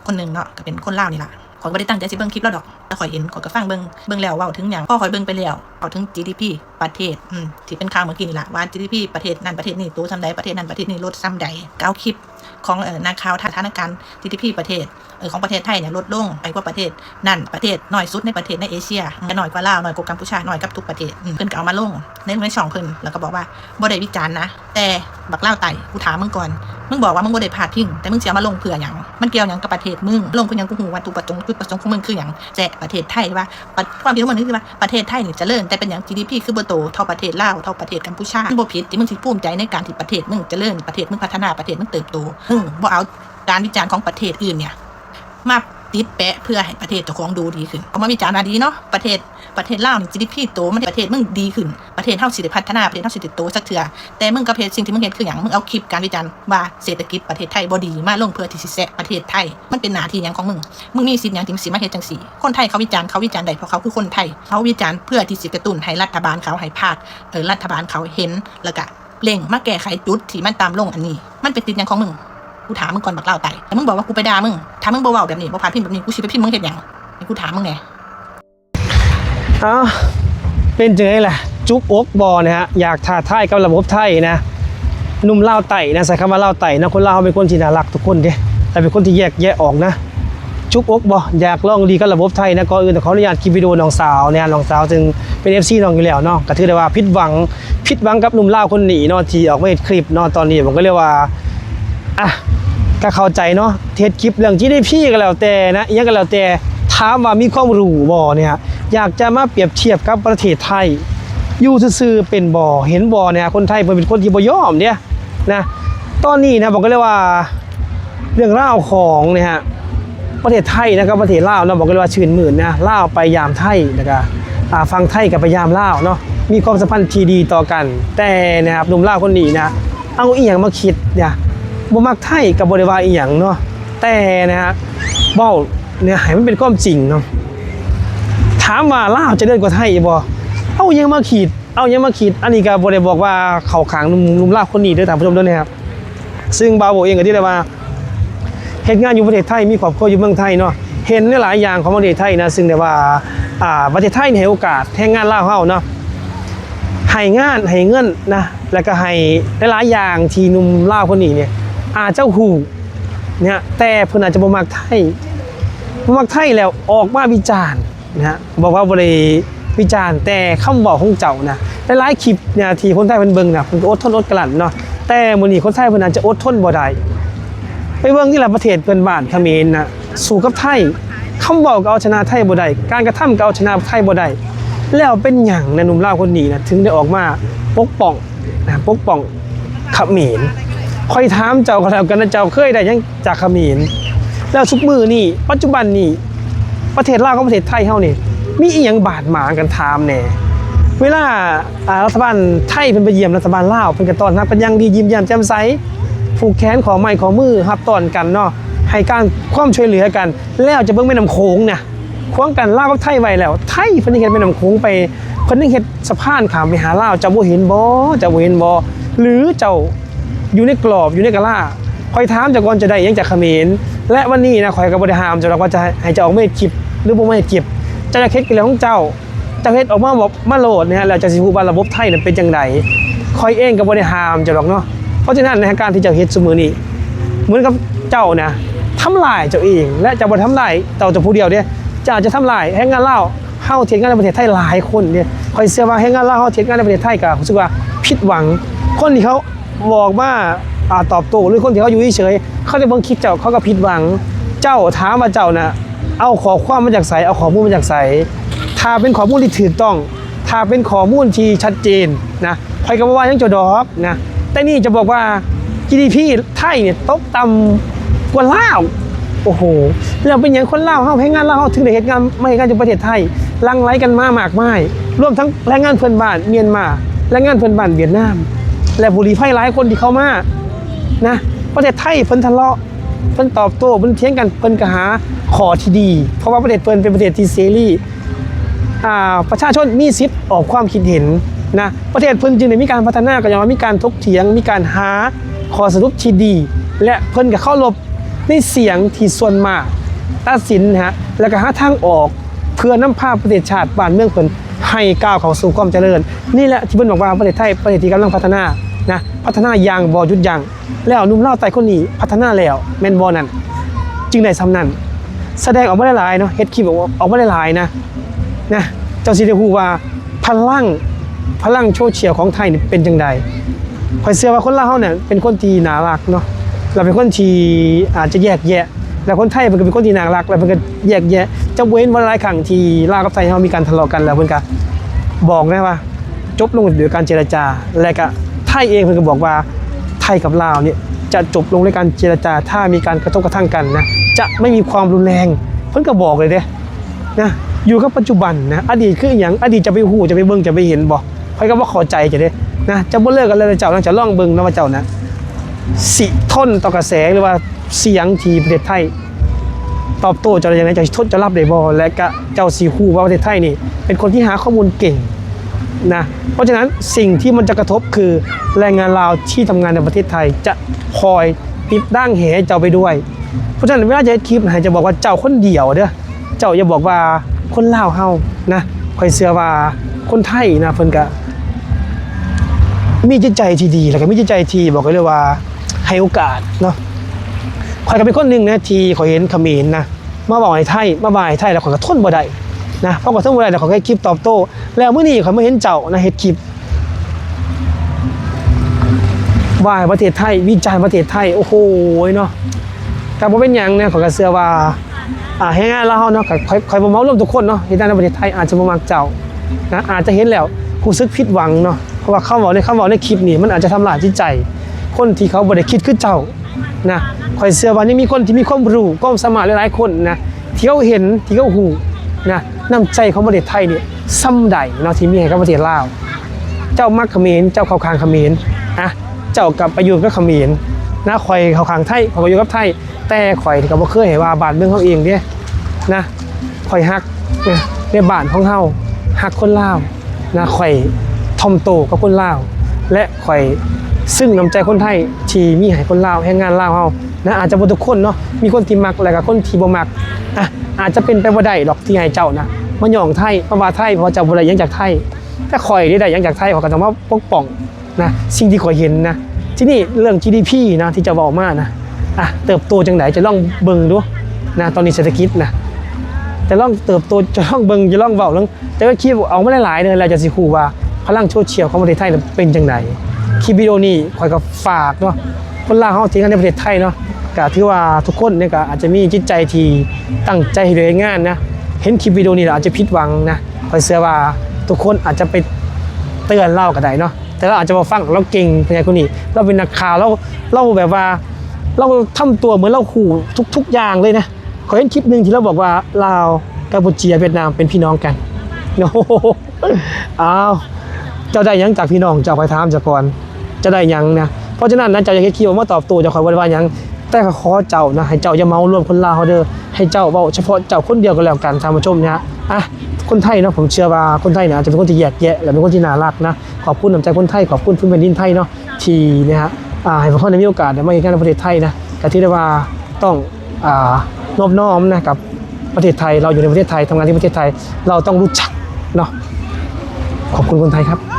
คนหนึ่งเนาะก็เป็นคนลาวนี่แหละข่อยบ่ได้ตั้งใจสิเบิ่งคลิปแล้วดอกแต่ข่อยเห็นข่อยก็ฟังเบิ่งแล้วเว้าถึงหยังพอข่อยเบิ่งไปแล้วเว้าถึง GDP ประเทศที่เป็นข่าวเมื่อกี้นี่ล่ะว่า GDP ประเทศนั้นประเทศนี้โตซำใดประเทศนั้นประเทศนี้ลดซำใดก็เอาคลิปของนักข่าวสถานการณ์ GDP ประเทศของประเทศไทยเนี่ยลดลงไปกว่าประเทศนั่นประเทศน้อยสุดในประเทศในเอเชียน้อยกว่าลาวน้อยกว่ากัมพูชาน้อยกับทุกประเทศเพิ่นก็เอามาลงในช่องเพิ่นแล้วก็บอกว่าบ่ได้วิจารณ์นะแต่บักลาวไต่กูถามมึงก่อนมึงบอกว่ามึงบ่ได้พาดพิงแต่มึงสิเอามาลงเพื่อหยังมันเกี่ยวหยังกับประเทศมึงลงเพื่อหยังกูฮู้ว่าจุดประสงค์ของมึงคือหยังแจกประเทศไทยว่าความคิดของมึงคือว่าประเทศไทยนี่เจริญแต่เป็นหยัง GDP คือบ่โตเท่าประเทศลาวเท่าประเทศกัมพูชาบ่ผิดที่มึงสิภูมิใจในการที่ประเทศมึงเจริญประเทศมึงพัฒนาประเทศมึงเติบโตบ่เอาการวิจารณ์ของประเทศอื่นเนี่ยมาติดแปะเพื่อให้ประเทศเจ้าของดูดีขึ้นก็มาวิจารณ์ดีเนาะประเทศลาวนี่ GDP โตมันประเทศมึงดีขึ้นประเทศเฮาสิได้พัฒนาประเทศเฮาสิได้โตสักเทื่อแต่มึงกับสิ่งที่มึงเฮ็ดคือหยังมึงเอาคลิปการวิจารณ์ว่าเศรษฐกิจประเทศไทยบ่ดีมาลงเพื่อที่สิแซะประเทศไทยมันเป็นหน้าที่หยังของมึงมีสิทธิ์หยังถึงสิมาเฮ็ดจังซี่คนไทยเขาวิจารณ์ได้เพราะเขาคือคนไทยเขาวิจารณ์เพื่อที่สิกระตุ้นให้รัฐบาลเขาให้ภาครัฐบาลเขาเห็นแล้วก็เร่งมาแก้ไขจุดที่มันตามลงอันนี้มันเป็นสิทธิ์หยังของมึงกูถามมึงก่อนบักเล่าไต่แต่มึงบอกว่ากูไปด่ามึงถ้ามึงบ่เว้าแบบนี้บ่พาพิมพ์แบบนี้กูสิไปพิมพ์มึงเฮ็ดหยังกูถามมึงไงเป็นจังไงล่ะจุกอกบ่นะฮะอยากท้าทายกับระบบไทยนะหนุ่มลาวไต่นะใส่คำว่าลาวไต่นะคนลาวเป็นคนที่น่ารักทุกคนเด้แต่เป็นคนที่แยกแยะออกนะจุกอกบ่อยากลองดีกับระบบไทยนะก่อนอื่นแต่ขออนุญาตคลิปวิดีโอน้องสาวเนี่ยน้องสาวจึงเป็น FC น้องอยู่แล้วเนาะก็ถือได้ว่าผิดหวังกับหนุ่มลาวคนนี้เนาะที่ออกมาเฮ็ดคลิปเนาะตอนนี้ผมก็เรียกว่าก็เข้าใจเนาะเทศคลิปเรื่อง GDP ก็แล้วแต่นะอีหยังก็แล้วแต่ถามว่ามีความรู้บ่เนี่ยอยากจะมาเปรียบเทียบกับประเทศไทยอยู่ซื่อๆเป็นบ่เห็นบ่เนี่ยคนไทยเป็นคนที่บ่ยอมเนี่ยนะตอนนี้นะผมก็เรียกว่าเรื่องราวของเนี่ยฮะประเทศไทยนะครับประเทศลาวเนาะบอกกันว่าชื่นมื่นนะลาวไปยามไทยแล้วก็ฟังไทยกับไปยามลาวเนาะมีความสัมพันธ์ที่ดีต่อกันแต่นะครับหนุ่มลาวคนนี้นะเอาอีหยังมาคิดเนี่ยบ่มักไทยกับบริวารอีหยังเนาะแต่นะฮะเบ้าเนี่ยให้มันเป็นความจริงเนาะถามว่าลาวจะเดินกว่าไทยบ่เอายังมาขีดอันนี้ก็บ่ได้บอกว่าเข้าข้างหนุ่มลาวคนนี้เด้อท่านผู้ชมด้วยนะครับซึ่งบ่าวเองก็ที่ได้ว่าเฮ็ดงานอยู่ประเทศไทยมีครอบครัวอยู่เมืองไทยเนาะเห็นหลายอย่างของประเทศไทยนะซึ่งได้ว่าประเทศไทยให้โอกาสแรงงานลาวเฮาเนาะให้งานให้เงินนะแล้วก็ให้หลายอย่างที่หนุ่มลาวคนนี้เนี่ยอาจจะฮู้เนี่ยแต่เพิ่นอาจจะบ่มักไทยแล้วออกมาวิจารณ์นะฮะบอกว่าบ่ได้วิจารณ์แต่คำบอกของเจ้านะหลายคลิปเนี่ยที่คนไทยเพิ่นเบิ่งน่ะเพิ่นก็อดทนอดกลั้นเนาะแต่มื้อนี้คนไทยเพิ่นอาจจะอดทนบ่ได้ไปเบิ่งที่ละประเทศเพื่อนบ้านเขมรน่ะสู้กับไทยคำบอกก็เอาชนะไทยบ่ได้การกระทำก็เอาชนะไทยบ่ได้แล้วเป็นหยังนะหนุ่มลาวคนนี้นะถึงได้ออกมาปกป้องเขมรค่อยถามเจ้าก็แล้วกันนะเจ้าเคยได้ยังจากเขมรแล้วทุกมื้อนี้ปัจจุบันนี้ประเทศลาวกับประเทศไทยเฮานี่มีอีหยังบาดหมางกันถามแน่เวลารัฐบาลไทยเพิ่นไปเยี่ยมรัฐบาลลาวเพิ่นก็ต้อนรับเป็นอย่างดียิ้มแย้มแจ่มใสผูกแขนขอไม้ขอมือรับต้อนกันเนาะให้การความช่วยเหลือกันแล้วจะเบิ่งแม่น้ำโขงเนี่ยควงกันลาวกับไทยไว้แล้วไทยเพิ่นเฮ็ดแม่น้ำโขงไปเพิ่นเฮ็ดสะพานข้ามไปหาลาวเจ้าบ่เห็นบ่หรือเจ้าอยู่ในกรอบอยู่ในกะลาคอยถามจากก่อนจะได้ยังจากเขมรและวันนี้นะคอยก็บ่ได้ห้ามเจ้าว่าจะให้เจ้าออกมาเฮ็ดคลิปหรือบ่มาเฮ็ดคลิปเจ้าจะเฮ็ดกันแล้วของเจ้าเฮ็ดออกมาบอกมาโหลดเนี่ยแล้วจะสิฮู้ว่าระบบไทยนั้นเป็นจังไดคอยเองก็บ่ได้ห้ามเจ้าหรอกเนาะเพราะฉะนั้นในการที่เจ้าเฮ็ดซุมื้อนี้เหมือนกับเจ้านะทำลายเจ้าเองและจะบ่ทำลายเจ้าผู้เดียวเด้เจ้าจะทำลายแรงงานลาวเฮาเฮ็ดงานในประเทศไทยหลายคนเนี่ยคอยเชื่อว่าแรงงานลาวเฮาเฮ็ดงานในประเทศไทยก็รู้สึกว่าผิดหวังคนที่เขาบอกว่าตอบโต้หรือคนที่เขาอยู่เฉยๆเขาจะเบิ่งคลิปเจ้าเขาก็ผิดหวังเจ้าถามว่าเจ้าน่ะเอาข้อความมาจากไสเอาข้อมูลมาจากไสถ้าเป็นข้อมูลที่ถูกต้องถ้าเป็นข้อมูลที่ชัดเจนนะใครก็บ่ว่ายังเจ้าดอกนะแต่นี่จะบอกว่า GDP ไทยเนี่ยตกต่ำกว่าลาวโอ้โหแล้วเป็นหยังคนลาวเฮาแรงงานลาวเฮาถึงได้เฮ็ดงานมาเฮ็ดงานอยู่ประเทศไทยลังไหลกันมามากมายรวมทั้งแรงงานเพื่อนบ้านเมียนมาแรงงานเพื่อนบ้านเวียดนามและบุรีไฟหลายคนที่เข้ามานะประเทศไทยเพิ่นทะเลาะเพิ่นตอบโต้เพิ่นเถียงกันเพิ่นก็หาข้อที่ดีเพราะว่าประเทศเพิ่นเป็นประเทศที่เสรีประชาชนมีสิทธิ์ออกความคิดเห็นนะประเทศเพิ่นจึงได้มีการพัฒนาก็อย่างว่ามีการถกเถียงมีการหาข้อสรุปที่ดีและเพิ่นก็เคารพ ในเสียงที่ส่วนมากตัดสินนะฮะแล้วก็หาทางออกเพื่อนำพาประเทศชาติบ้านเมืองเพิ่นให้ก้าวเข้าสู่ความเจริญนี่แหละที่เพิ่นบอกว่าประเทศไทยประเทศที่กำลังพัฒนานะพัฒนาอย่างบ่หยุดยั้งแล้วหนุ่มลาวใต้คนนี้พัฒนาแล้วแม่นบ่นั่นจึงได้ซ้ำนั้นแสดงออกมาได้หลายเนาะเฮ็ดคลิปออกมาได้หลายนะเจ้าสิได้ฮู้ว่าพลังโซเชียลของไทยนี่เป็นจังไดข้อยเชื่อว่าคนลาวเฮาเนี่ยเป็นคนที่น่ารักเนาะเราเป็นคนที่อาจจะแยกแยะแล้วคนไทยมันก็เป็นคนที่น่ารักแล้วมันก็แยกแยะจะเว้นวันหลายครั้งที่ลาวกับไทยเฮามีการทะเลาะกันแล้วเพิ่นก็บอกนะว่าจบลงด้วยการเจรจาและก็ไทยเองเพิ่นก็บอกว่าไทยกับลาวเนี่ยจะจบลงด้วยการเจรจาถ้ามีการกระทบกระทั่งกันนะจะไม่มีความรุนแรงเพิ่นก็บอกเลยเด้นะอยู่กับปัจจุบันนะอดีตคืออย่างอดีตจะไปฮู้จะไปเบิ่งจะไปเห็นบ่เพิ่นก็บ่เข้าใจจะเด้นะจะบ่เลิกกันเลยเจ้าจะลองเบิ่งนะว่าเจ้านะสิทนต่อกระแสหรือว่าเสียงที่ประเทศไทยตอบโต้จะอย่างไรจะทนจะรับได้บ่และก็เจ้าสิฮู้ว่าประเทศไทยนี่เป็นคนที่หาข้อมูลเก่งนะเพราะฉะนั้นสิ่งที่มันจะกระทบคือแรงงานลาวที่ทำงานในประเทศไทยจะคอยติดด่างเหเจ้าไปด้วยเพราะฉะนั้นเวลาจะคลิปให้จะบอกว่าเจ้าคนเดียวเด้อเจ้าอย่าบอกว่าคนลาวเฮานะคอยเชื่อว่าคนไทยนะเพิ่นก็มีจิตใจที่ดีแล้วก็มีจิตใจที่บอกเลยว่าให้โอกาสเนาะข่อยก็เป็นคนหนึ่งนะที่ข่อยเห็นเขมรนะมาบอกให้ไทยมาบ่ายไทยแล้วข่อยก็ทนบ่ได้นะเพราะข่อยทนบ่ได้แล้วข่อยก็คลิปตอบโต้แล้วมื้อนี้ข่อยมาเห็นเจ้านะเฮ็ดคลิปว่าประเทศไทยวิจารณ์ประเทศไทยโอ้โหเนาะแต่บ่เป็นหยังนะข่อยก็เชื่อว่าแฮงานลาวเนาะข่อยบ่เมารวมทุกคนเนาะเฮ็ดในประเทศไทยอาจจะบ่มักเจ้านะอาจจะเห็นแล้วรู้สึกผิดหวังเนาะเพราะว่าคำเว้าในคลิปนี้มันอาจจะทำลายจิตใจคนที่เขาบ่ได้คิดคือเจ้านะข่อยเชื่อว่ายังมีคนที่มีความรู้ความสามารถหลายๆคนนะที่เขาเห็นที่เขาฮู้นะน้ำใจของประเทศไทยเนี่ยซ้ำใดเนาะที่มีให้กับประเทศลาวเจ้ามักเขมรเจ้าเข้าข้างเขมรนะเจ้ากับประยุทธ์กับเขมรนะข่อยเข้าข้างไทยข่อยอยู่กับไทยแต่ข่อยก็บ่เคยให้ว่าบ้านเมืองเฮาเองเด้นะข่อยฮักในบ้านของเฮาฮักคนลาวนะข่อยถ่อมโตกับคนลาวและข่อยซึ่งน้ำใจคนไทยที่มีให้คนลาวแรงงานลาวเฮานะอาจจะบ่ทุกคนเนาะมีคนที่มักแล้วก็คนที่บ่มักอาจจะเป็นไปบ่ได้ดอกที่ให้เจ้านะมาย่องไทยมาว่าไทยเพราะเจ้าบ่ได้หยังจากไทยแต่ข่อยได้หยังจากไทยข่อยก็ต้องมาปกป้องนะสิ่งที่ข่อยเห็นนะที่นี่เรื่อง GDP นะที่จะเว้ามานะเติบโตจังไดจะลองเบิ่งดูนะตอนนี้เศรษฐกิจนะจะลองเติบโตจะลองเบิ่งจะลองเว้าลองแต่ก็คิดเอามาหลายๆเด้อแล้วจะสิฮู้ว่าพลังโซเชียลของประเทศไทยเป็นจังไดคลิปวิดีโอนี้ข่อยก็ฝากเนาะคนลาวเฮาที่ในประเทศไทยเนาะก็ถือว่าทุกคนเนี่ยก็อาจจะมีจิตใจที่ตั้งใจเฮ็ดงานนะเห็นคลิปวิดีโอนี้แล้วอาจจะผิดหวังนะข่อยเชื่อว่าทุกคนอาจจะไปเตือนเราก็ได้เนาะแต่เราอาจจะบ่ฟังเราเก่งเป็นไงคนนี้เราเป็นนักข่าวเราแบบว่าเราทำตัวเหมือนเราขู่ทุกอย่างเลยนะข่อยเห็นคลิปนึงที่เราบอกว่าลาวกัมพูชาเวียดนามเป็นพี่น้องกันโอ้อ้าวเจ้าได้ยังจากพี่น้องเจ้าไปถามจากก่อนจะได้ยังนะเพราะฉะนั้นนะเจ้าอยากคิดว่ามาตอบโต้เจ้าคอยว่ายังแต่ขอเจ้านะให้เจ้าอย่าเมารวมคนลาวเด้อให้เจ้าเว้าเฉพาะเจ้าคนเดียวก็แล้วกันท่านผู้ชมนะคนไทยเนาะผมเชื่อว่าคนไทยเนี่ยอาจจะเป็นคนที่แยกแยะและเป็นคนที่น่ารักนะขอบคุณน้ำใจคนไทยขอบคุณพื้นแผ่นดินไทยเนาะที่นะฮะให้พวกเขาได้มีโอกาสได้มาเห็นงานในประเทศไทยนะแต่ที่ได้ว่าต้องนอบน้อมนะกับประเทศไทยเราอยู่ในประเทศไทยทำงานที่ประเทศไทยเราต้องรู้จักเนาะขอบคุณคนไทยครับ